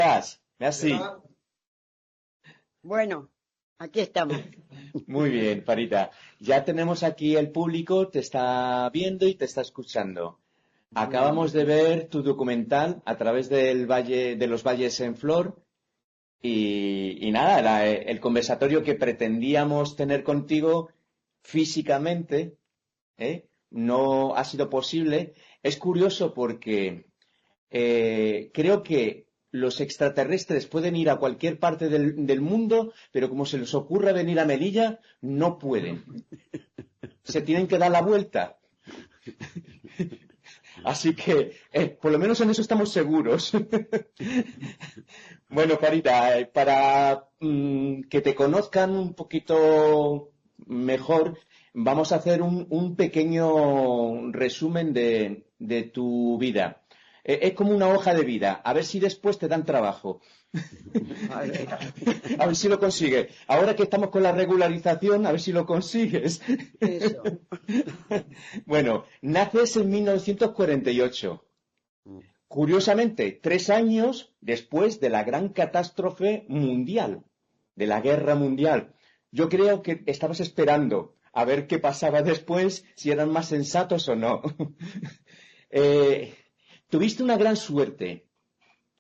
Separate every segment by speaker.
Speaker 1: estás? Merci.
Speaker 2: Bueno, aquí estamos.
Speaker 1: Muy bien, Farita. Ya tenemos aquí el público, te está viendo y te está escuchando. Acabamos de ver tu documental a través del Valle, de los Valles en Flor y nada, el conversatorio que pretendíamos tener contigo físicamente, no ha sido posible. Es curioso porque creo que los extraterrestres pueden ir a cualquier parte del mundo, pero como se les ocurra venir a Melilla, no pueden. Se tienen que dar la vuelta. Así que, por lo menos en eso estamos seguros. Bueno, Farita, para que te conozcan un poquito mejor, vamos a hacer un pequeño resumen de tu vida. Es como una hoja de vida. A ver si después te dan trabajo. A ver si lo consigues. Ahora que estamos con la regularización, a ver si lo consigues.
Speaker 2: Eso.
Speaker 1: Bueno, naces en 1948. Curiosamente, 3 años después de la gran catástrofe mundial, de la guerra mundial. Yo creo que estabas esperando a ver qué pasaba después, si eran más sensatos o no. Tuviste una gran suerte,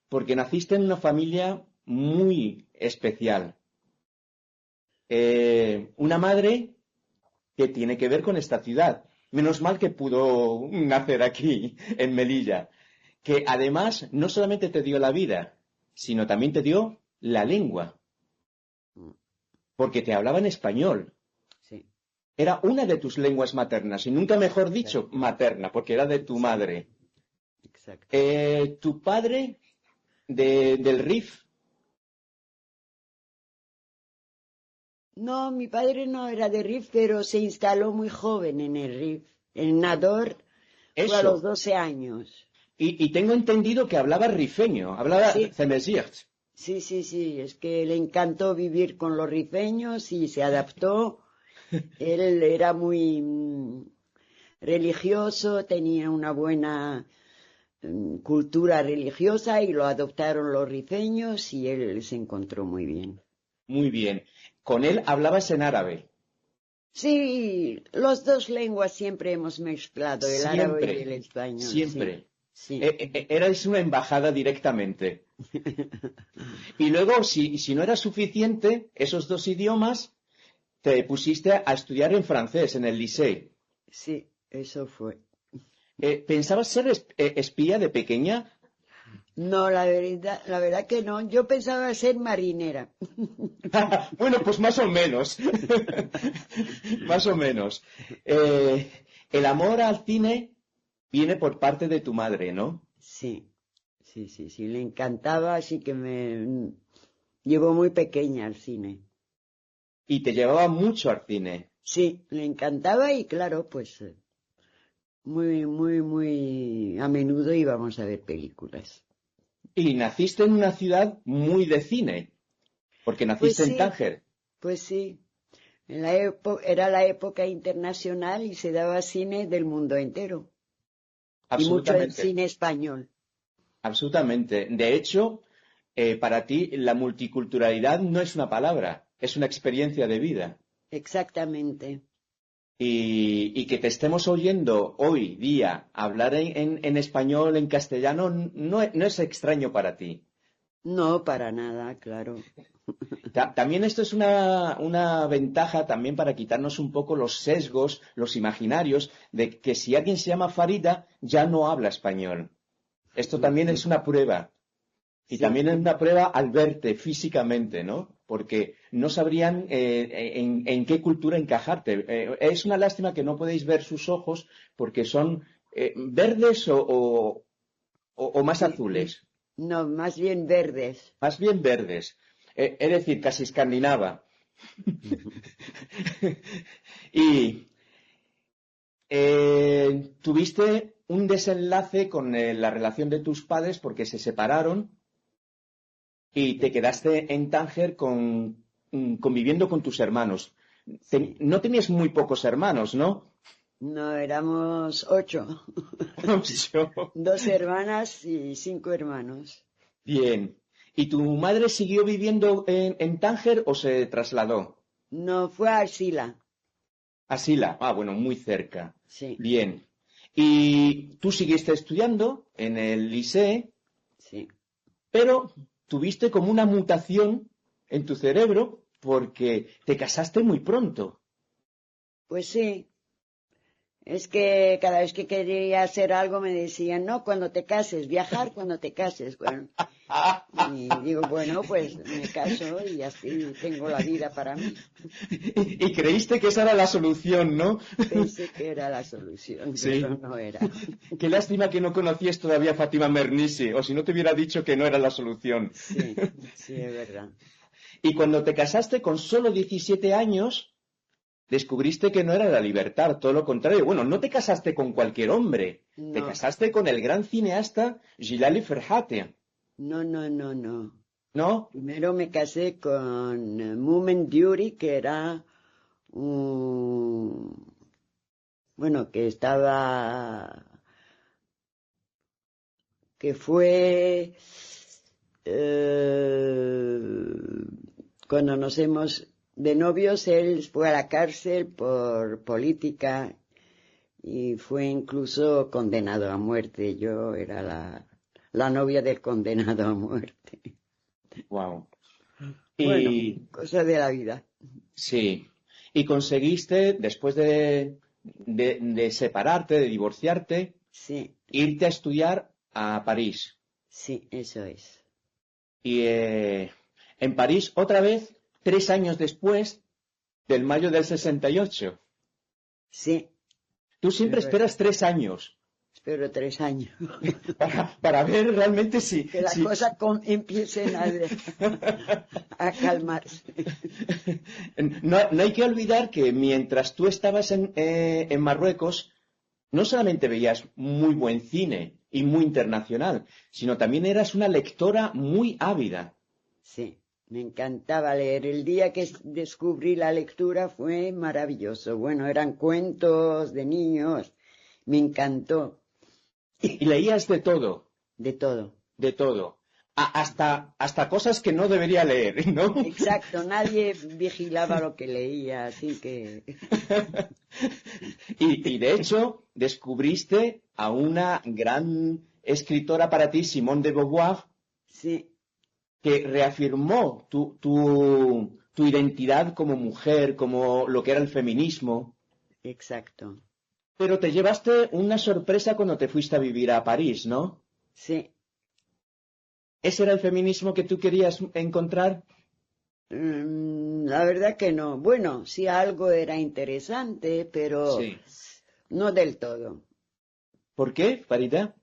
Speaker 1: porque naciste en una familia muy especial. Una madre que tiene que ver con esta ciudad. Menos mal que pudo nacer aquí, en Melilla, que además no solamente te dio la vida, sino también te dio la lengua, porque te hablaba en español.
Speaker 2: Sí.
Speaker 1: Era una de tus lenguas maternas, y nunca mejor dicho materna, porque era de tu madre.
Speaker 2: Exacto.
Speaker 1: Tu padre del RIF.
Speaker 2: No, mi padre no era de RIF, pero se instaló muy joven en el RIF. En Nador fue a los 12 años.
Speaker 1: Y tengo entendido que hablaba rifeño, hablaba
Speaker 2: Sí.
Speaker 1: Zemesiert.
Speaker 2: Sí, es que le encantó vivir con los rifeños y se adaptó. Él era muy religioso, tenía una buena cultura religiosa y lo adoptaron los rifeños y él se encontró muy bien.
Speaker 1: Muy bien. Con él hablabas en árabe.
Speaker 2: Sí, las dos lenguas siempre hemos mezclado, el árabe y el español.
Speaker 1: Siempre.
Speaker 2: Sí.
Speaker 1: Erais una embajada directamente. Y luego, si no era suficiente, esos 2 idiomas, te pusiste a estudiar en francés, en el Liceo.
Speaker 2: Sí, eso fue.
Speaker 1: ¿Pensabas ser espía de pequeña?
Speaker 2: No, la verdad que no. Yo pensaba ser marinera.
Speaker 1: Bueno, pues más o menos. Más o menos. El amor al cine viene por parte de tu madre, ¿no?
Speaker 2: Sí. Le encantaba, así que me llevó muy pequeña al cine.
Speaker 1: Y te llevaba mucho al cine.
Speaker 2: Sí, le encantaba y claro, pues muy a menudo íbamos a ver películas.
Speaker 1: Y naciste en una ciudad muy de cine, porque naciste en Tánger.
Speaker 2: Pues sí. Era la época internacional y se daba cine del mundo entero. Y mucho el cine español.
Speaker 1: Absolutamente. De hecho, para ti la multiculturalidad no es una palabra, es una experiencia de vida.
Speaker 2: Exactamente.
Speaker 1: Y que te estemos oyendo hoy día hablar en español, en castellano, no es extraño para ti.
Speaker 2: No, para nada, claro.
Speaker 1: También esto es una ventaja también para quitarnos un poco los sesgos, los imaginarios, de que si alguien se llama Farida, ya no habla español. Esto también es una prueba. Y también es una prueba al verte físicamente, ¿no? Porque no sabrían en qué cultura encajarte. Es una lástima que no podéis ver sus ojos porque son verdes o más azules.
Speaker 2: No, más bien verdes.
Speaker 1: Más bien verdes. Es decir, casi escandinava. Y tuviste un desenlace con la relación de tus padres porque se separaron y te quedaste en Tánger conviviendo con tus hermanos. No tenías muy pocos hermanos, ¿no?
Speaker 2: No, éramos 8. 2 hermanas y 5 hermanos.
Speaker 1: Bien. ¿Y tu madre siguió viviendo en Tánger o se trasladó?
Speaker 2: No, fue a Arcila.
Speaker 1: A Sila. Ah, bueno, muy cerca.
Speaker 2: Sí,
Speaker 1: Bien. ¿Y tú seguiste estudiando en el liceo,
Speaker 2: sí.
Speaker 1: pero tuviste como una mutación en tu cerebro porque te casaste muy pronto?
Speaker 2: Pues sí. Es que cada vez que quería hacer algo me decían, no, cuando te cases, viajar cuando te cases. Bueno, y digo, bueno, pues me caso y así tengo la vida para mí.
Speaker 1: Y creíste que esa era la solución, ¿no?
Speaker 2: Pensé que era la solución,
Speaker 1: Sí.
Speaker 2: pero no era.
Speaker 1: Qué lástima que no conocías todavía a Fátima Mernissi, o si no te hubiera dicho que no era la solución.
Speaker 2: Sí, sí, es verdad.
Speaker 1: Y cuando te casaste con solo 17 años, descubriste que no era la libertad, todo lo contrario. Bueno, no te casaste con cualquier hombre, te
Speaker 2: No,
Speaker 1: casaste con el gran cineasta Gilali Ferhate,
Speaker 2: no.
Speaker 1: ¿no?
Speaker 2: Primero me casé con Moomin Duty, que era un... Bueno, que fue eh, cuando nos hemos de novios, él fue a la cárcel por política y fue incluso condenado a muerte. Yo era la novia del condenado a muerte.
Speaker 1: Wow.
Speaker 2: Bueno,
Speaker 1: Y
Speaker 2: cosa de la vida.
Speaker 1: sí, y conseguiste, después de separarte, de divorciarte,
Speaker 2: Sí,
Speaker 1: irte a estudiar a París.
Speaker 2: sí, eso es.
Speaker 1: Y en París, otra vez, 3 años después del mayo del 68.
Speaker 2: Sí,
Speaker 1: Tú
Speaker 2: es
Speaker 1: siempre
Speaker 2: verdad.
Speaker 1: esperas 3 años
Speaker 2: Espero 3 años.
Speaker 1: para ver realmente si,
Speaker 2: Que la
Speaker 1: si...
Speaker 2: cosa empiecen a calmarse.
Speaker 1: No, no hay que olvidar que mientras tú estabas en Marruecos, no solamente veías muy buen cine y muy internacional, sino también eras una lectora muy ávida.
Speaker 2: Sí, me encantaba leer. El día que descubrí la lectura fue maravilloso. Bueno, eran cuentos de niños. Me encantó.
Speaker 1: Y leías de todo,
Speaker 2: De todo.
Speaker 1: de todo. Hasta cosas que no debería leer, ¿no?
Speaker 2: Exacto, nadie vigilaba lo que leía, así que
Speaker 1: Y de hecho, descubriste a una gran escritora para ti, Simone de Beauvoir,
Speaker 2: sí,
Speaker 1: que reafirmó tu identidad como mujer, como lo que era el feminismo.
Speaker 2: exacto.
Speaker 1: Pero te llevaste una sorpresa cuando te fuiste a vivir a París, ¿no?
Speaker 2: Sí.
Speaker 1: ¿Ese era el feminismo que tú querías encontrar?
Speaker 2: La verdad que no. Bueno, sí algo era interesante, pero
Speaker 1: Sí.
Speaker 2: no del todo.
Speaker 1: ¿Por qué, Farida?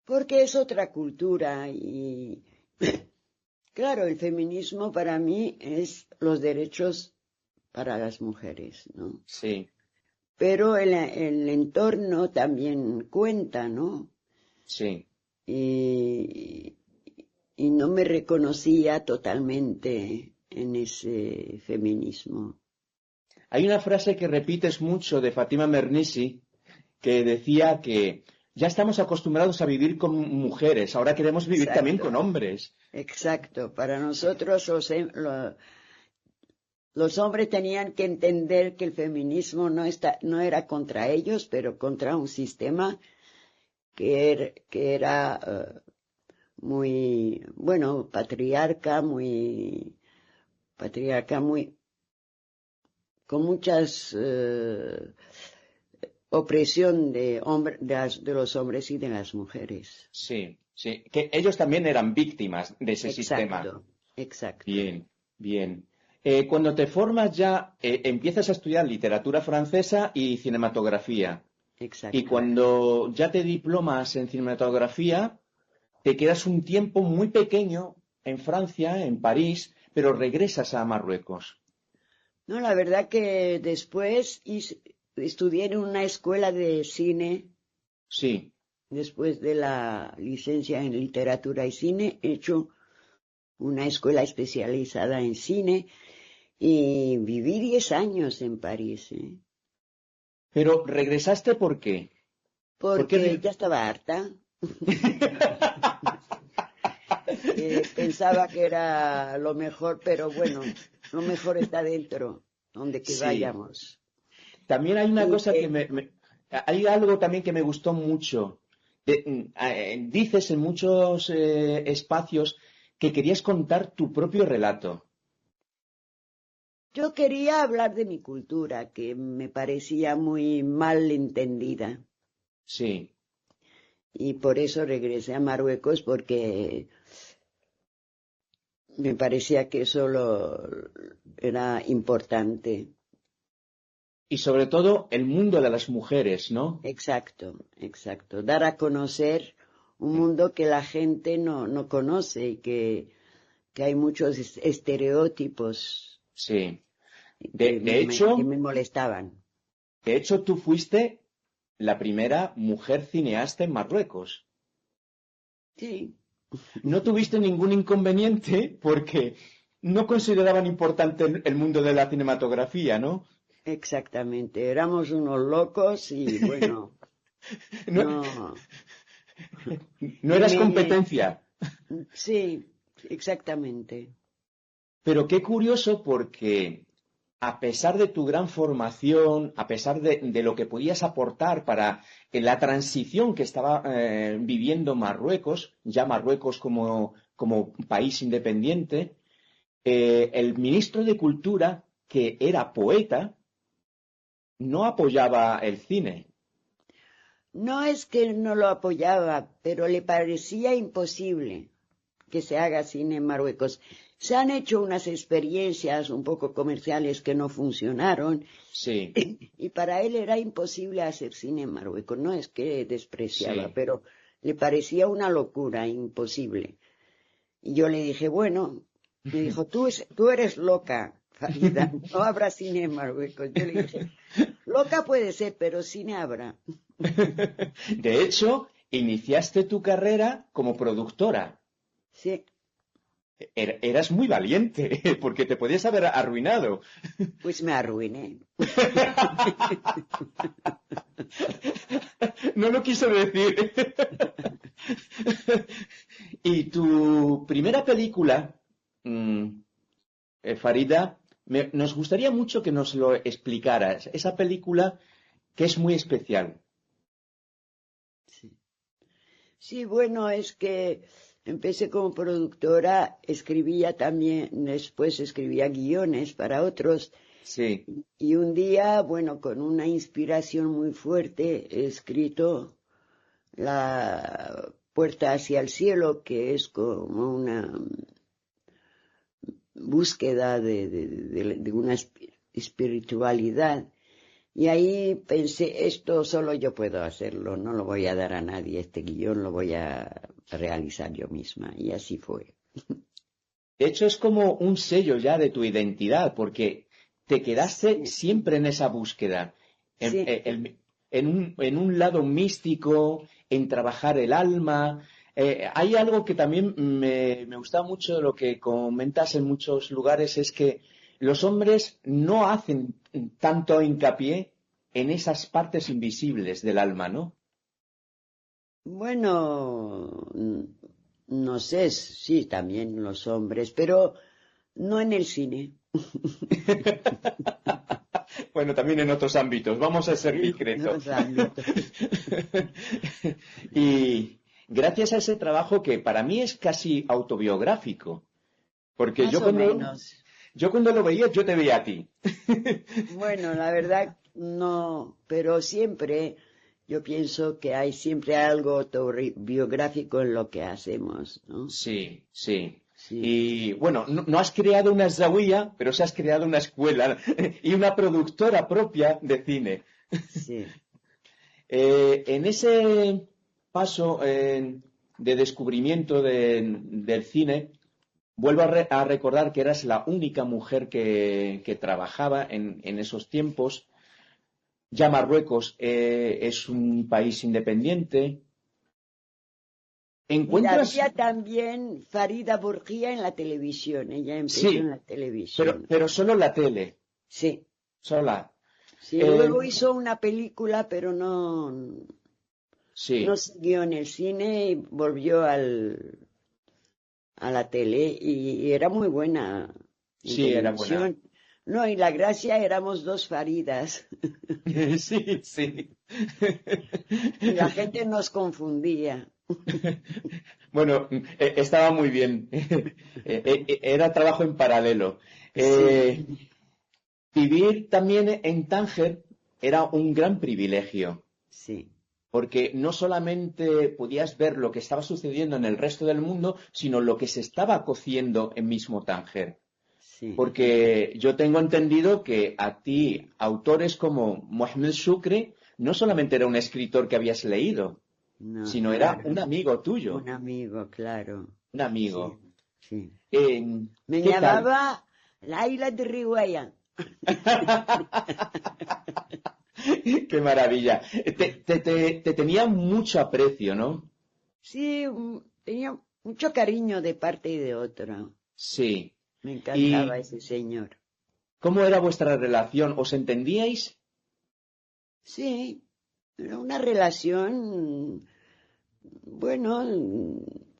Speaker 2: Porque es otra cultura y claro, el feminismo para mí es los derechos para las mujeres, ¿no?
Speaker 1: Sí,
Speaker 2: Pero el entorno también cuenta, ¿no?
Speaker 1: sí.
Speaker 2: Y, y no me reconocía totalmente en ese feminismo.
Speaker 1: Hay una frase que repites mucho de Fatima Mernissi que decía que ya estamos acostumbrados a vivir con mujeres, ahora queremos vivir también
Speaker 2: Exacto,
Speaker 1: con hombres.
Speaker 2: exacto. Para nosotros los hombres tenían que entender que el feminismo no era contra ellos, pero contra un sistema que era muy, bueno, patriarca, muy, con muchas opresión de los hombres y de las mujeres.
Speaker 1: Sí, sí, que ellos también eran víctimas de ese sistema.
Speaker 2: Exacto, exacto,
Speaker 1: Bien, bien. Cuando te formas ya, empiezas a estudiar literatura francesa y cinematografía. Y
Speaker 2: exacto.
Speaker 1: cuando ya te diplomas en cinematografía, te quedas un tiempo muy pequeño en Francia, en París, pero regresas a Marruecos.
Speaker 2: No, la verdad que después estudié en una escuela de cine,
Speaker 1: Sí,
Speaker 2: después de la licencia en literatura y cine, he hecho una escuela especializada en cine y viví 10 años en París, ¿eh?
Speaker 1: pero regresaste ¿por qué? ¿Por qué?
Speaker 2: Porque ya estaba harta. Pensaba que era lo mejor, pero bueno, lo mejor está dentro, donde que
Speaker 1: Sí.
Speaker 2: vayamos.
Speaker 1: También hay una
Speaker 2: Y
Speaker 1: cosa que hay algo también que me gustó mucho. Dices en muchos espacios que querías contar tu propio relato.
Speaker 2: yo quería hablar de mi cultura, que me parecía muy mal entendida.
Speaker 1: Sí.
Speaker 2: Y por eso regresé a Marruecos, porque me parecía que eso era importante.
Speaker 1: Y sobre todo el mundo de las mujeres, ¿no?
Speaker 2: Exacto, exacto. Dar a conocer un mundo que la gente no conoce y que hay muchos estereotipos
Speaker 1: Sí.
Speaker 2: que
Speaker 1: De hecho,
Speaker 2: me molestaban.
Speaker 1: de hecho, tú fuiste la primera mujer cineasta en Marruecos.
Speaker 2: Sí,
Speaker 1: No tuviste ningún inconveniente porque no consideraban importante el mundo de la cinematografía, ¿no?
Speaker 2: exactamente. Éramos unos locos y bueno,
Speaker 1: No,
Speaker 2: no.
Speaker 1: no
Speaker 2: Y
Speaker 1: eras competencia.
Speaker 2: sí, exactamente.
Speaker 1: Pero qué curioso porque a pesar de tu gran formación, a pesar de lo que podías aportar para la transición que estaba viviendo Marruecos, ya Marruecos como país independiente, el ministro de Cultura, que era poeta, no apoyaba el cine.
Speaker 2: No es que no lo apoyaba, pero le parecía imposible que se haga cine en Marruecos. Se han hecho unas experiencias un poco comerciales que no funcionaron
Speaker 1: Sí,
Speaker 2: y para él era imposible hacer cine en Marruecos. No es que despreciaba,
Speaker 1: sí.
Speaker 2: pero le parecía una locura, imposible. Y yo le dije, bueno, me dijo, tú eres loca, Farida, no habrá cine en Marruecos. Yo le dije, loca puede ser, pero cine habrá.
Speaker 1: De hecho, iniciaste tu carrera como productora.
Speaker 2: Sí,
Speaker 1: Eras muy valiente, porque te podías haber arruinado.
Speaker 2: pues me arruiné.
Speaker 1: No lo quiso decir. Y tu primera película, mm, Farida, nos gustaría mucho que nos lo explicaras. Esa película que es muy especial.
Speaker 2: Sí. Sí, bueno, es que empecé como productora, escribía también, después escribía guiones para otros,
Speaker 1: Sí,
Speaker 2: y un día, bueno, con una inspiración muy fuerte, he escrito La puerta hacia el cielo, que es como una búsqueda de una espiritualidad. Y ahí pensé, esto solo yo puedo hacerlo, no lo voy a dar a nadie, este guión lo voy a realizar yo misma. Y así fue.
Speaker 1: de hecho es como un sello ya de tu identidad, porque te quedaste
Speaker 2: Sí,
Speaker 1: siempre en esa búsqueda,
Speaker 2: sí.
Speaker 1: en un lado místico, en trabajar el alma. Hay algo que también me gusta mucho de lo que comentas en muchos lugares, es que los hombres no hacen tanto hincapié en esas partes invisibles del alma, ¿no?
Speaker 2: Bueno, no sé, sí, también los hombres, pero no en el cine.
Speaker 1: Bueno, también en otros ámbitos. Vamos a ser
Speaker 2: En
Speaker 1: discretos.
Speaker 2: los ámbitos.
Speaker 1: Y gracias a ese trabajo que para mí es casi autobiográfico, porque
Speaker 2: Más o menos.
Speaker 1: yo cuando lo veía, yo te veía a ti.
Speaker 2: Bueno, la verdad no, pero siempre yo pienso que hay siempre algo autobiográfico en lo que hacemos, ¿no?
Speaker 1: Sí, sí.
Speaker 2: Sí,
Speaker 1: Y bueno, no has creado una zawiya, pero sí has creado una escuela y una productora propia de cine.
Speaker 2: sí.
Speaker 1: En ese paso de descubrimiento del cine, vuelvo a recordar que eras la única mujer que trabajaba en esos tiempos. Ya Marruecos es un país independiente.
Speaker 2: Mira,
Speaker 1: ¿Encuentras?
Speaker 2: había también Farida Burguía en la televisión, ella empezó en
Speaker 1: Sí,
Speaker 2: la televisión.
Speaker 1: pero solo la tele,
Speaker 2: Sí,
Speaker 1: sola.
Speaker 2: sí,
Speaker 1: Eh,
Speaker 2: luego hizo una película, pero no
Speaker 1: sí,
Speaker 2: siguió en el cine y volvió a la tele y era muy buena en
Speaker 1: Sí, era buena.
Speaker 2: televisión. No, y la gracia éramos dos Faridas
Speaker 1: Sí, sí.
Speaker 2: y la gente nos confundía.
Speaker 1: Bueno, estaba muy bien. Era trabajo en paralelo.
Speaker 2: Sí,
Speaker 1: Eh, Vivir también en Tánger era un gran privilegio,
Speaker 2: sí,
Speaker 1: porque no solamente podías ver lo que estaba sucediendo en el resto del mundo, sino lo que se estaba cociendo en mismo Tánger.
Speaker 2: sí.
Speaker 1: Porque yo tengo entendido que a ti, autores como Mohamed Shukri, no solamente era un escritor que habías leído,
Speaker 2: No,
Speaker 1: sino era
Speaker 2: claro.
Speaker 1: un amigo
Speaker 2: Un
Speaker 1: tuyo,
Speaker 2: amigo, claro.
Speaker 1: un
Speaker 2: Sí,
Speaker 1: amigo.
Speaker 2: sí.
Speaker 1: Eh,
Speaker 2: Me
Speaker 1: ¿Qué tal?
Speaker 2: llamaba Laila de Riguaya.
Speaker 1: Qué maravilla. Te tenía mucho aprecio, ¿no?
Speaker 2: Sí, tenía mucho cariño de parte y de otra.
Speaker 1: Sí.
Speaker 2: Me encantaba
Speaker 1: ¿Y
Speaker 2: ese señor.
Speaker 1: cómo era vuestra relación? ¿Os entendíais?
Speaker 2: Sí, era una relación, bueno,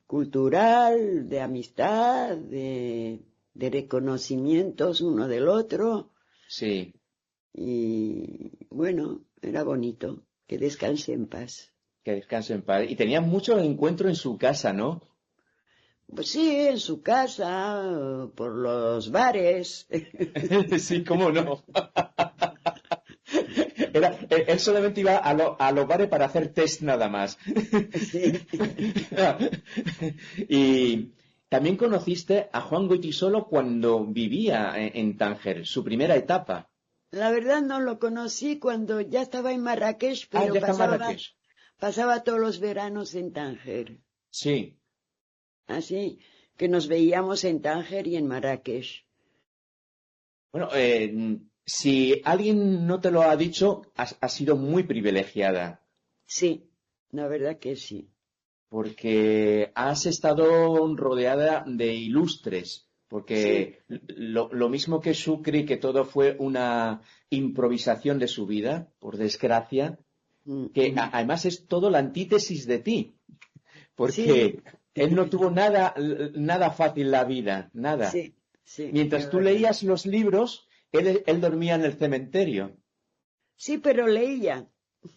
Speaker 2: cultural, de amistad, de reconocimientos uno del otro.
Speaker 1: Sí.
Speaker 2: Y bueno, era bonito. Que descanse en paz.
Speaker 1: Que descanse en paz. Y tenía mucho encuentro en su casa, ¿no?
Speaker 2: Pues sí, en su casa, por los bares.
Speaker 1: Sí, cómo no. Él solamente iba a los bares para hacer test nada más.
Speaker 2: Sí.
Speaker 1: Y también conociste a Juan Goytisolo cuando vivía en Tánger, su primera etapa.
Speaker 2: La verdad no lo conocí cuando ya estaba en Marrakech,
Speaker 1: Ah,
Speaker 2: pero
Speaker 1: ya está en Marrakech.
Speaker 2: pasaba todos los veranos en Tánger.
Speaker 1: Sí.
Speaker 2: Así que nos veíamos en Tánger y en Marrakech.
Speaker 1: Bueno, si alguien no te lo ha dicho, has sido muy privilegiada,
Speaker 2: Sí, la verdad que sí.
Speaker 1: porque has estado rodeada de ilustres,
Speaker 2: Sí.
Speaker 1: porque lo mismo que Sucre, que todo fue una improvisación de su vida, por desgracia,
Speaker 2: Mm.
Speaker 1: que además es todo la antítesis de ti,
Speaker 2: Sí,
Speaker 1: porque él no tuvo nada fácil la vida, nada.
Speaker 2: sí, sí,
Speaker 1: Mientras
Speaker 2: es
Speaker 1: tú
Speaker 2: verdad.
Speaker 1: leías los libros, él dormía en el cementerio.
Speaker 2: Sí, pero leía.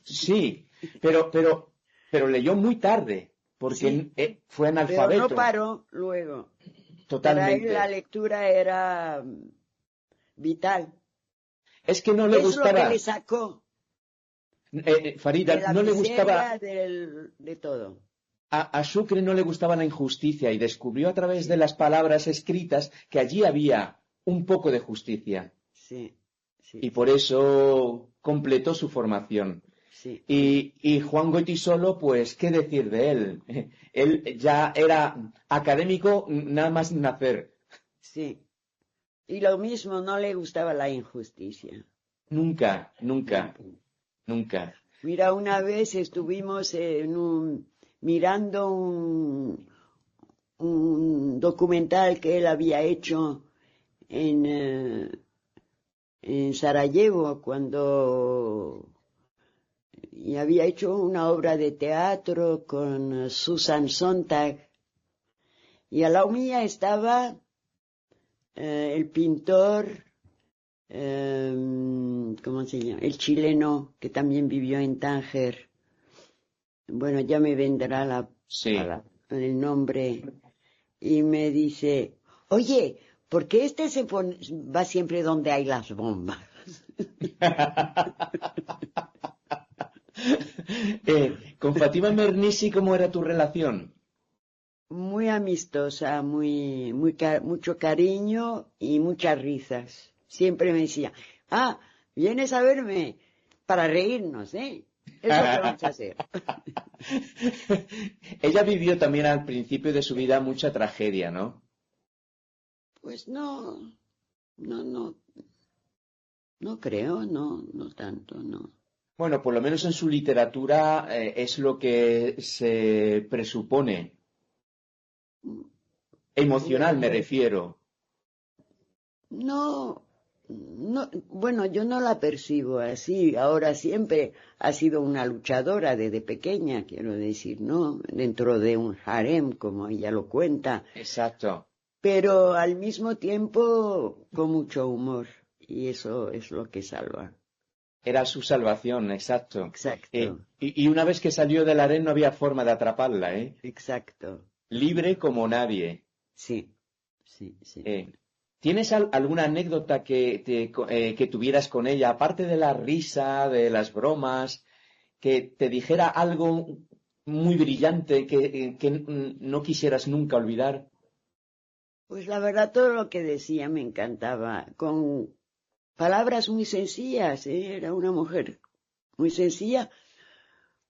Speaker 1: Sí, pero, pero, pero leyó muy tarde,
Speaker 2: Sí,
Speaker 1: porque fue
Speaker 2: pero no
Speaker 1: analfabeto,
Speaker 2: paró luego. Para él la
Speaker 1: totalmente.
Speaker 2: lectura era vital.
Speaker 1: Es que no le
Speaker 2: Es lo que le
Speaker 1: gustaba,
Speaker 2: sacó de
Speaker 1: Farida,
Speaker 2: la
Speaker 1: no le gustaba,
Speaker 2: miseria de todo.
Speaker 1: a Sucre no le gustaba la injusticia y descubrió a través de las palabras escritas que allí había un poco de justicia
Speaker 2: Sí, sí,
Speaker 1: y por eso completó su formación.
Speaker 2: sí,
Speaker 1: Y Juan Goytisolo, pues, ¿qué decir de él? Él ya era académico nada más nacer.
Speaker 2: sí. Y lo mismo, no le gustaba la injusticia.
Speaker 1: Nunca, nunca,
Speaker 2: Nunca.
Speaker 1: nunca.
Speaker 2: Mira, una vez estuvimos mirando un documental que él había hecho en, eh, en Sarajevo cuando y había hecho una obra de teatro con Susan Sontag y a la mía estaba el pintor, ¿cómo se llama? El chileno que también vivió en Tánger. Bueno, ya me vendrá
Speaker 1: Sí.
Speaker 2: el nombre y me dice, oye, ¿por qué va siempre donde hay las bombas?
Speaker 1: Con Fátima Mernissi, ¿cómo era tu relación?
Speaker 2: Muy amistosa, mucho cariño y muchas risas. Siempre me decía, vienes a verme para reírnos, ¿eh? Es lo que vamos a hacer.
Speaker 1: Ella vivió también al principio de su vida mucha tragedia, ¿no?
Speaker 2: Pues no, no creo, no tanto, no.
Speaker 1: Bueno, por lo menos en su literatura es lo que se presupone. Emocional me
Speaker 2: Bueno,
Speaker 1: refiero.
Speaker 2: no, No, bueno, yo no la percibo así. Ahora siempre ha sido una luchadora desde pequeña, quiero decir, ¿no? Dentro de un harem, como ella lo cuenta.
Speaker 1: Exacto.
Speaker 2: Pero al mismo tiempo con mucho humor. Y eso es lo que salva.
Speaker 1: Era su salvación, exacto.
Speaker 2: Exacto,
Speaker 1: Y una vez que salió del harén no había forma de atraparla, ¿eh?
Speaker 2: exacto.
Speaker 1: Libre como nadie.
Speaker 2: Sí, sí, sí.
Speaker 1: ¿Tienes alguna anécdota que tuvieras con ella, aparte de la risa, de las bromas, que te dijera algo muy brillante que no quisieras nunca olvidar?
Speaker 2: Pues la verdad todo lo que decía me encantaba, con palabras muy sencillas, ¿eh? Era una mujer muy sencilla,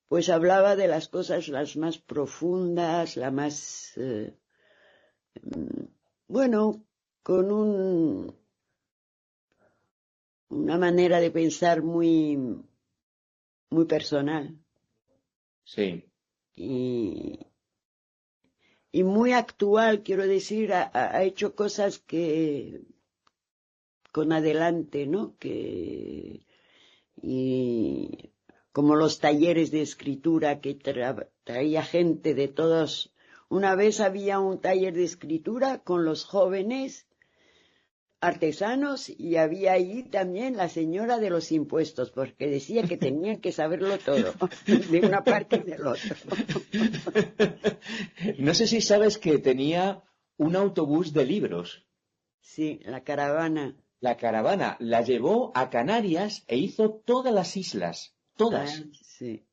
Speaker 2: pues hablaba de las cosas las más profundas, la más, bueno, con una manera de pensar muy, muy personal
Speaker 1: Sí,
Speaker 2: y, y muy actual, quiero decir, ha hecho cosas que con adelante, ¿no? Y como los talleres de escritura que traía gente de todos. Una vez había un taller de escritura con los jóvenes artesanos y había allí también la señora de los impuestos, porque decía que tenían que saberlo todo, de una parte y del otro.
Speaker 1: no sé si sabes que tenía un autobús de libros.
Speaker 2: Sí, la caravana.
Speaker 1: La caravana la llevó a Canarias e hizo todas las islas,
Speaker 2: Ah,
Speaker 1: todas.
Speaker 2: sí,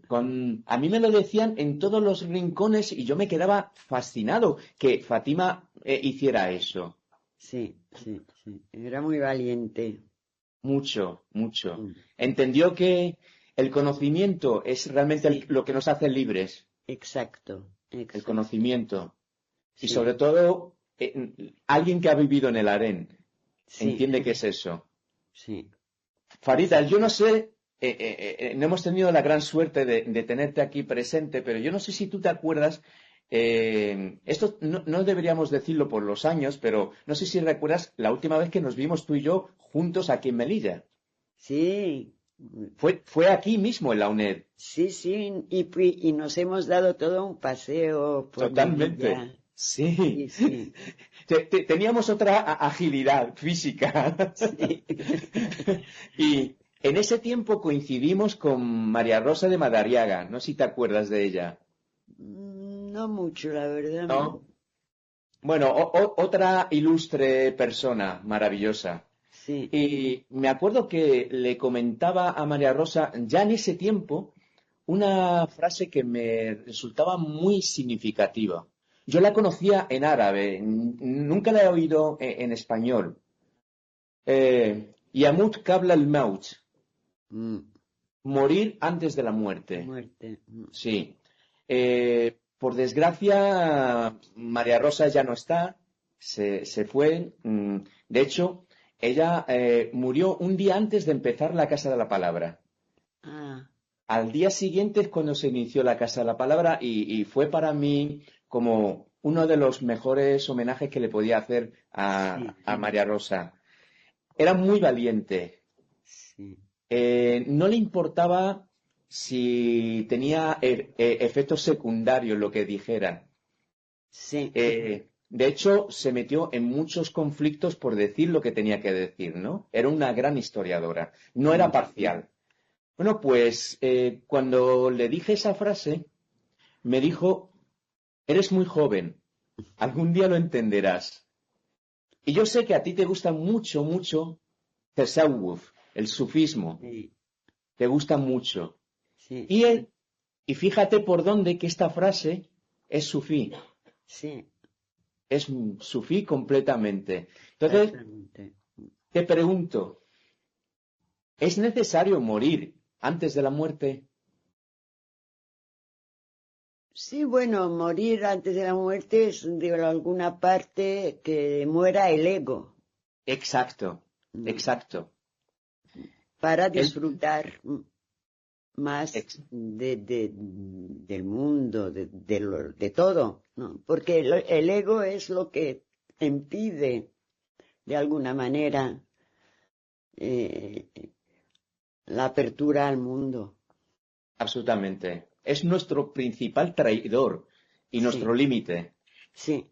Speaker 1: A mí me lo decían en todos los rincones y yo me quedaba fascinado que Fátima hiciera eso.
Speaker 2: sí, sí, sí. Era muy valiente.
Speaker 1: Mucho, mucho.
Speaker 2: Mm.
Speaker 1: Entendió que el conocimiento es realmente
Speaker 2: Sí,
Speaker 1: lo que nos hace libres,
Speaker 2: exacto,
Speaker 1: el
Speaker 2: exacto.
Speaker 1: conocimiento. Y
Speaker 2: Sí,
Speaker 1: sobre todo, alguien que ha vivido en el harén
Speaker 2: sí,
Speaker 1: entiende qué es eso.
Speaker 2: sí,
Speaker 1: Farida,
Speaker 2: sí.
Speaker 1: yo no sé, no hemos tenido la gran suerte de tenerte aquí presente, pero yo no sé si tú te acuerdas, esto no deberíamos decirlo por los años, pero no sé si recuerdas la última vez que nos vimos tú y yo juntos aquí en Melilla.
Speaker 2: Sí,
Speaker 1: Fue aquí mismo en la UNED.
Speaker 2: sí, sí, y nos hemos dado todo un paseo por
Speaker 1: Totalmente.
Speaker 2: Melilla.
Speaker 1: Sí.
Speaker 2: Sí, sí,
Speaker 1: Teníamos otra agilidad física.
Speaker 2: sí.
Speaker 1: Y en ese tiempo coincidimos con María Rosa de Madariaga. No sé si te acuerdas de ella.
Speaker 2: No mucho, la verdad.
Speaker 1: ¿No? Bueno, otra ilustre persona maravillosa.
Speaker 2: Sí.
Speaker 1: Y me acuerdo que le comentaba a María Rosa ya en ese tiempo una frase que me resultaba muy significativa. Yo la conocía en árabe, nunca la he oído en español. Yamut qabla al-maut,
Speaker 2: Mm,
Speaker 1: morir antes de la
Speaker 2: la
Speaker 1: muerte.
Speaker 2: muerte.
Speaker 1: Sí. Por desgracia, María Rosa ya no está, se fue. De hecho, ella murió un día antes de empezar la Casa de la Palabra.
Speaker 2: Ah,
Speaker 1: Al día siguiente es cuando se inició la Casa de la Palabra y fue para mí como uno de los mejores homenajes que le podía hacer
Speaker 2: sí,
Speaker 1: a María Rosa. Era muy valiente.
Speaker 2: sí,
Speaker 1: No le importaba si tenía efectos secundarios lo que dijera.
Speaker 2: sí.
Speaker 1: De hecho, se metió en muchos conflictos por decir lo que tenía que decir, ¿no? Era una gran historiadora, no era
Speaker 2: Mm,
Speaker 1: parcial. Bueno, pues cuando le dije esa frase, me dijo, eres muy joven, algún día lo entenderás. Y yo sé que a ti te gusta mucho, mucho Tasawwuf, el sufismo,
Speaker 2: sí,
Speaker 1: te gusta mucho.
Speaker 2: sí,
Speaker 1: Y, y fíjate por dónde que esta frase es sufí,
Speaker 2: sí,
Speaker 1: es sufí completamente. Entonces,
Speaker 2: exactamente.
Speaker 1: te pregunto, ¿es necesario morir antes de la muerte?
Speaker 2: Sí, bueno, morir antes de la muerte es de alguna parte que muera el ego,
Speaker 1: Exacto,
Speaker 2: ¿no?
Speaker 1: exacto.
Speaker 2: Para
Speaker 1: El-
Speaker 2: disfrutar más
Speaker 1: ex-
Speaker 2: del mundo, de todo, ¿no? Porque el ego es lo que impide, de alguna manera, eh, la apertura al mundo.
Speaker 1: Absolutamente. Es nuestro principal traidor y nuestro
Speaker 2: Sí,
Speaker 1: límite.
Speaker 2: sí,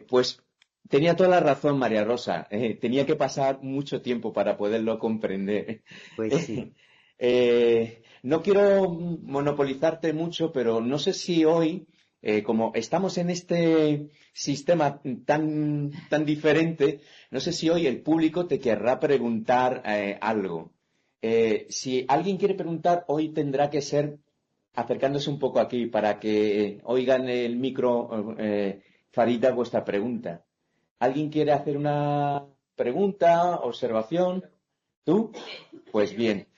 Speaker 1: Pues tenía toda la razón, María Rosa. Tenía que pasar mucho tiempo para poderlo comprender.
Speaker 2: pues sí.
Speaker 1: No quiero monopolizarte mucho, pero no sé si hoy, como estamos en este sistema tan diferente, no sé si hoy el público te querrá preguntar algo. Si alguien quiere preguntar, hoy tendrá que ser acercándose un poco aquí para que oigan el micro, Farida, vuestra pregunta. ¿Alguien quiere hacer una pregunta, observación? ¿Tú? Pues bien.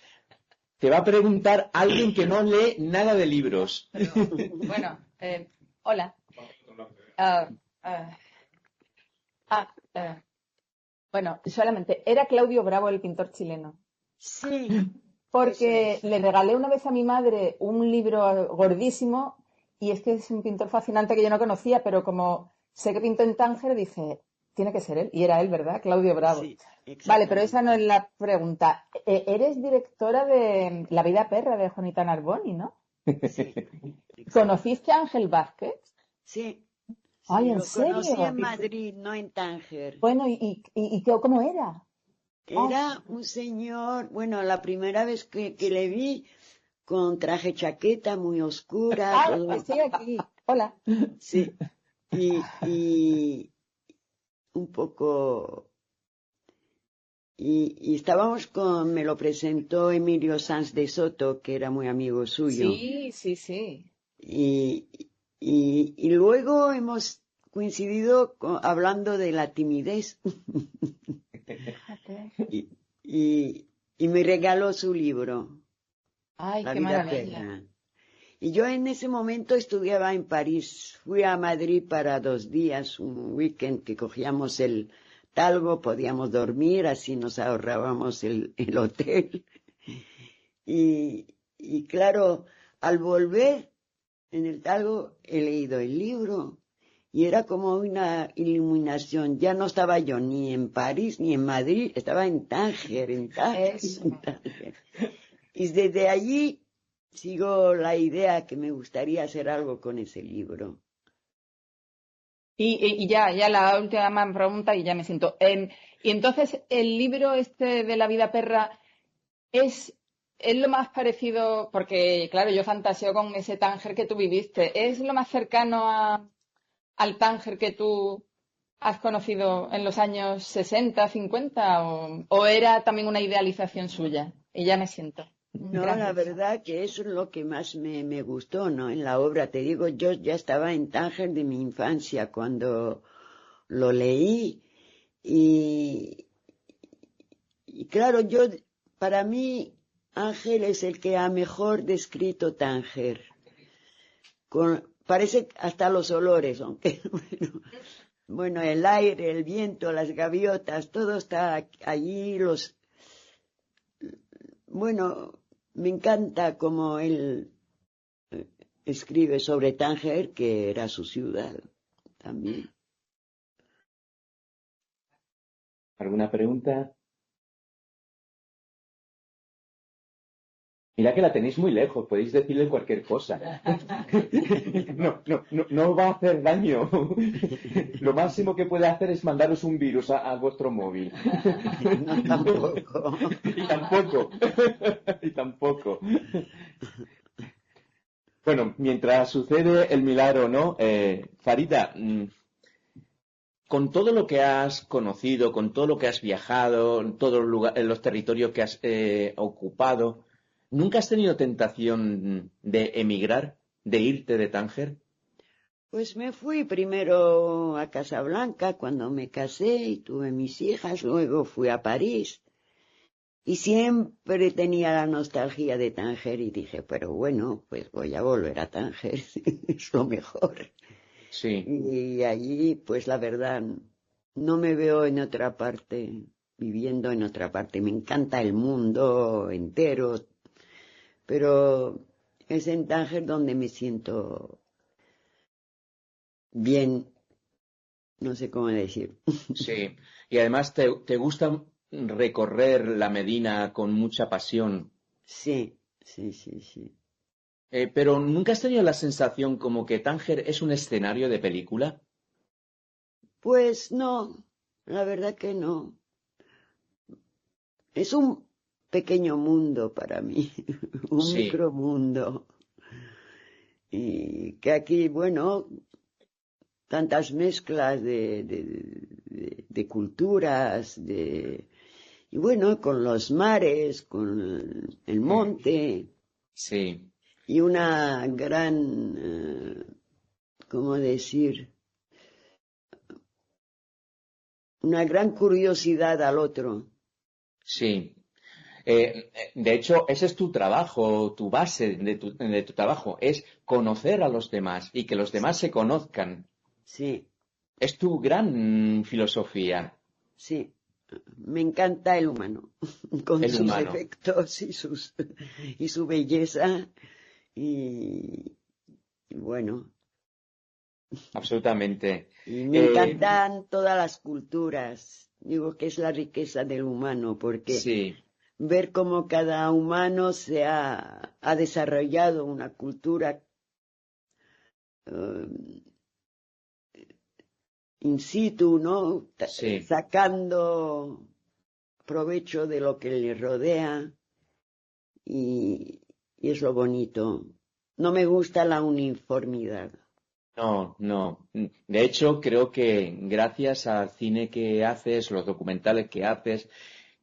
Speaker 1: Te va a preguntar alguien que no lee nada de libros.
Speaker 3: Bueno, hola. Ah, ah, ah, bueno, solamente, era Claudio Bravo el pintor chileno.
Speaker 2: Sí,
Speaker 3: Porque
Speaker 2: eso es.
Speaker 3: le regalé una vez a mi madre un libro gordísimo y es que es un pintor fascinante que yo no conocía, pero como sé que pintó en Tánger, dije, tiene que ser él. Y era él, ¿verdad? Claudio Bravo.
Speaker 2: Sí,
Speaker 3: Vale, pero esa no es
Speaker 2: exactamente.
Speaker 3: la pregunta. Eres directora de La vida perra de Juanita Narboni, ¿no?
Speaker 2: Sí,
Speaker 3: ¿Conociste a
Speaker 2: exactamente.
Speaker 3: Ángel Vázquez?
Speaker 2: Sí,
Speaker 3: Ay,
Speaker 2: sí,
Speaker 3: ¿en
Speaker 2: lo conocí
Speaker 3: serio?
Speaker 2: en Madrid, no en Tánger.
Speaker 3: Bueno, ¿cómo era? Ay,
Speaker 2: Era un señor, bueno, la primera vez que le vi, con traje chaqueta muy oscura, todo,
Speaker 3: estoy aquí. Hola.
Speaker 2: sí, y un poco, y estábamos me lo presentó Emilio Sanz de Soto, que era muy amigo suyo,
Speaker 3: Sí, sí, sí.
Speaker 2: y, y luego hemos coincidido hablando de la timidez,
Speaker 3: Fíjate.
Speaker 2: y, y me regaló su libro,
Speaker 3: Ay,
Speaker 2: La
Speaker 3: qué
Speaker 2: vida
Speaker 3: maravilla.
Speaker 2: perra. Y yo en ese momento estudiaba en París. Fui a Madrid para 2 días, un weekend que cogíamos el Talgo, podíamos dormir, así nos ahorrábamos el hotel. Y claro, al volver en el Talgo he leído el libro y era como una iluminación. Ya no estaba yo ni en París ni en Madrid, estaba en Tánger, en Tánger,
Speaker 3: Eso.
Speaker 2: en Tánger. Y desde allí sigo la idea que me gustaría hacer algo con ese libro.
Speaker 3: Y ya la última pregunta y ya me siento. Y entonces, el libro este de La vida perra es, es lo más parecido, porque claro, yo fantaseo con ese Tánger que tú viviste. ¿Es lo más cercano al Tánger que tú has conocido en los años 60, 50? ¿O era también una idealización suya? Y ya me siento.
Speaker 2: No, la
Speaker 3: Gracias.
Speaker 2: verdad que eso es lo que más me gustó, ¿no? En la obra, te digo, yo ya estaba en Tánger de mi infancia cuando lo leí y, y claro, para mí, Ángel es el que ha mejor descrito Tánger. Parece hasta los olores, aunque, bueno, el aire, el viento, las gaviotas, todo está allí, bueno, me encanta como él escribe sobre Tánger, que era su ciudad también.
Speaker 1: ¿Alguna pregunta? Mira que la tenéis muy lejos, podéis decirle cualquier cosa. No va a hacer daño. Lo máximo que puede hacer es mandaros un virus a vuestro móvil.
Speaker 2: No, tampoco.
Speaker 1: Y tampoco. Y tampoco. Bueno, mientras sucede el milagro, ¿no? Farida, con todo lo que has conocido, con todo lo que has viajado, en todos en los territorios que has ocupado, ¿nunca has tenido tentación de emigrar, de irte de Tánger?
Speaker 2: Pues me fui primero a Casablanca cuando me casé y tuve mis hijas, luego fui a París y siempre tenía la nostalgia de Tánger y dije, pero bueno, pues voy a volver a Tánger, es lo mejor.
Speaker 1: Sí.
Speaker 2: Y allí, pues la verdad, no me veo en otra parte, viviendo en otra parte. Me encanta el mundo entero, pero es en Tánger donde me siento bien, no sé cómo decir.
Speaker 1: Sí, y además te gusta recorrer la Medina con mucha pasión.
Speaker 2: Sí, sí, sí, sí.
Speaker 1: Pero ¿nunca has tenido la sensación como que Tánger es un escenario de película?
Speaker 2: Pues no, la verdad que no. Es un pequeño mundo para mí, un
Speaker 1: Sí,
Speaker 2: micromundo. Y que aquí, bueno, tantas mezclas de culturas, y bueno, con los mares, con el
Speaker 1: mm,
Speaker 2: monte,
Speaker 1: sí,
Speaker 2: y una gran, ¿cómo decir? Una gran curiosidad al otro.
Speaker 1: sí. De hecho, ese es tu trabajo, tu base de tu trabajo, es conocer a los demás y que los demás se conozcan.
Speaker 2: Sí,
Speaker 1: Es tu gran filosofía,
Speaker 2: sí. Me encanta el humano, con
Speaker 1: el
Speaker 2: sus
Speaker 1: humano,
Speaker 2: defectos y su belleza. Y bueno,
Speaker 1: absolutamente.
Speaker 2: y me
Speaker 1: Eh,
Speaker 2: encantan todas las culturas. Digo que es la riqueza del humano, porque
Speaker 1: sí,
Speaker 2: ver cómo cada humano ha desarrollado una cultura eh, in situ, ¿no?
Speaker 1: sí.
Speaker 2: Sacando provecho de lo que le rodea y es lo bonito. No me gusta la uniformidad.
Speaker 1: No, no. De hecho, creo que gracias al cine que haces, los documentales que haces,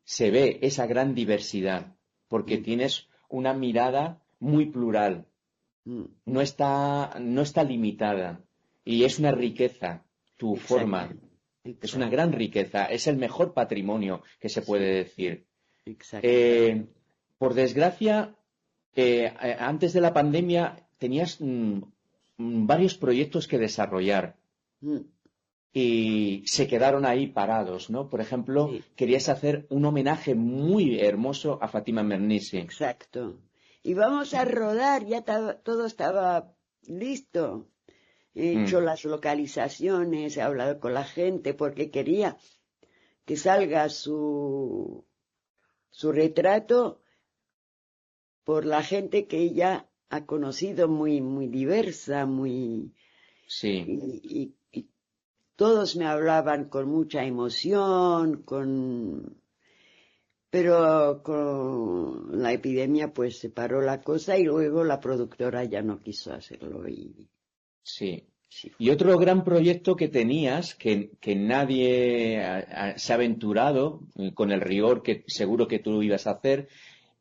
Speaker 1: se ve esa gran diversidad, porque
Speaker 2: Mm,
Speaker 1: tienes una mirada muy plural,
Speaker 2: mm,
Speaker 1: no está limitada, y es una riqueza tu
Speaker 2: exacto,
Speaker 1: forma, es una
Speaker 2: exacto.
Speaker 1: gran riqueza, es el mejor patrimonio que se puede
Speaker 2: Sí,
Speaker 1: decir.
Speaker 2: exacto.
Speaker 1: Eh, por desgracia, antes de la pandemia tenías varios proyectos que desarrollar
Speaker 2: Mm,
Speaker 1: y se quedaron ahí parados, ¿no? Por ejemplo,
Speaker 2: sí,
Speaker 1: querías hacer un homenaje muy hermoso a Fátima Mernissi.
Speaker 2: exacto. Y vamos a rodar, ya todo estaba listo. He hecho
Speaker 1: Mm,
Speaker 2: las localizaciones, he hablado con la gente porque quería que salga su retrato por la gente que ella ha conocido, muy, muy diversa, muy,
Speaker 1: sí,
Speaker 2: y todos me hablaban con mucha emoción, pero con la epidemia pues se paró la cosa y luego la productora ya no quiso hacerlo y
Speaker 1: sí.
Speaker 2: sí
Speaker 1: Y
Speaker 2: fue.
Speaker 1: otro gran proyecto que tenías, que nadie se ha aventurado con el rigor que seguro que tú ibas a hacer,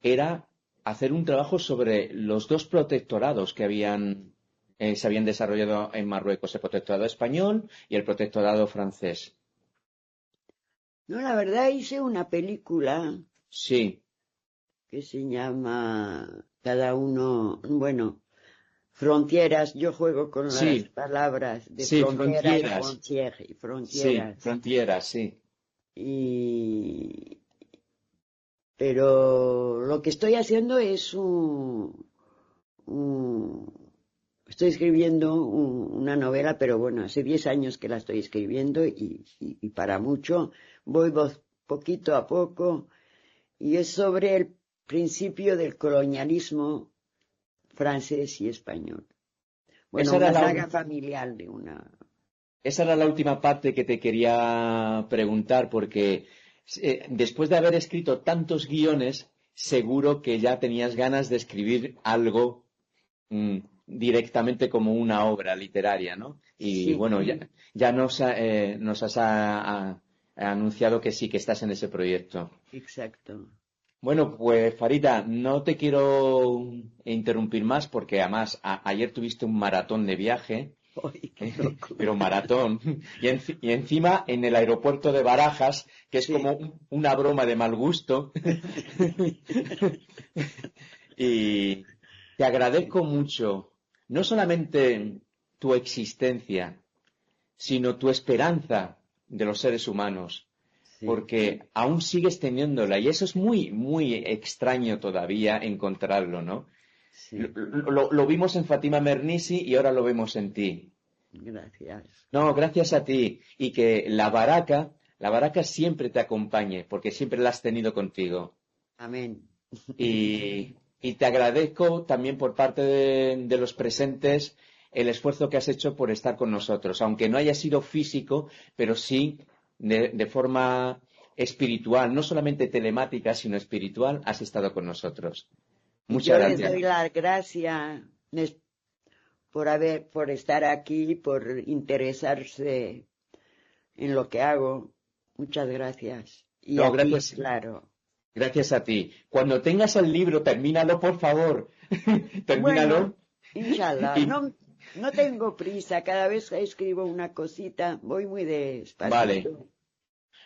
Speaker 1: era hacer un trabajo sobre los dos protectorados que se habían desarrollado en Marruecos, el protectorado español y el protectorado francés.
Speaker 2: No, la verdad hice una película
Speaker 1: Sí,
Speaker 2: que se llama Cada uno, bueno, Fronteras, yo juego con las
Speaker 1: sí,
Speaker 2: palabras de
Speaker 1: sí,
Speaker 2: frontera y
Speaker 1: fronteras.
Speaker 2: frontier y
Speaker 1: Sí,
Speaker 2: fronteras.
Speaker 1: fronteras, sí.
Speaker 2: Y, pero lo que estoy haciendo es estoy escribiendo una novela, pero bueno, hace 10 años que la estoy escribiendo y para mucho voy poquito a poco y es sobre el principio del colonialismo francés y español. Bueno,
Speaker 1: Esa era
Speaker 2: una
Speaker 1: la,
Speaker 2: saga familiar de una.
Speaker 1: esa era la última parte que te quería preguntar, porque después de haber escrito tantos guiones, seguro que ya tenías ganas de escribir algo mm, directamente como una obra literaria, ¿no? Y
Speaker 2: Sí,
Speaker 1: bueno, ya nos has anunciado que sí, que estás en ese proyecto.
Speaker 2: exacto.
Speaker 1: Bueno, pues Farita, no te quiero interrumpir más porque además ayer tuviste un maratón de viaje,
Speaker 2: ¡Ay, qué
Speaker 1: pero
Speaker 2: locura!
Speaker 1: maratón, y encima en el aeropuerto de Barajas, que es como
Speaker 2: Sí,
Speaker 1: una broma de mal gusto. Y te agradezco mucho, no solamente tu existencia, sino tu esperanza de los seres humanos,
Speaker 2: sí,
Speaker 1: porque aún sigues teniéndola y eso es muy, muy extraño todavía encontrarlo, ¿no?
Speaker 2: sí.
Speaker 1: Lo vimos en Fátima Mernissi y ahora lo vemos en ti.
Speaker 2: Gracias.
Speaker 1: No, gracias a ti. Y que la baraca la baraca siempre te acompañe, porque siempre la has tenido contigo.
Speaker 2: Amén.
Speaker 1: Y te agradezco también por parte de los presentes el esfuerzo que has hecho por estar con nosotros, aunque no haya sido físico, pero sí de forma espiritual, no solamente telemática, sino espiritual, has estado con nosotros. Muchas
Speaker 2: Yo les
Speaker 1: gracias.
Speaker 2: doy las gracias por estar aquí, por interesarse en lo que hago. Muchas gracias. Y
Speaker 1: No,
Speaker 2: a ti,
Speaker 1: gracias.
Speaker 2: claro.
Speaker 1: Gracias a ti. Cuando tengas el libro, termínalo, por favor. Termínalo.
Speaker 2: Bueno, inshallah.
Speaker 1: Y,
Speaker 2: No tengo prisa. Cada vez que escribo una cosita, voy muy
Speaker 1: vale.
Speaker 2: despacito.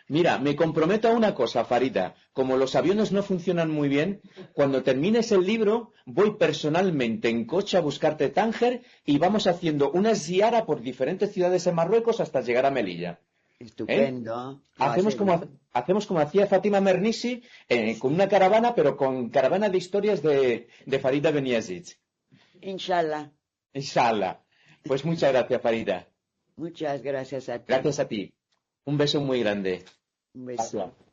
Speaker 1: Mira, me comprometo a una cosa, Farida. Como los aviones no funcionan muy bien, cuando termines el libro, voy personalmente en coche a buscarte Tánger y vamos haciendo una ziara por diferentes ciudades en Marruecos hasta llegar a Melilla.
Speaker 2: Estupendo. Lo
Speaker 1: Hacemos como hacía Fátima Mernissi, con una caravana, pero con caravana de historias de Farida Beniaziz.
Speaker 2: Inshallah.
Speaker 1: Inshallah. Pues muchas gracias, Farida.
Speaker 2: Muchas gracias a ti.
Speaker 1: Gracias a ti. Un beso muy grande.
Speaker 2: Un beso.
Speaker 1: Gracias.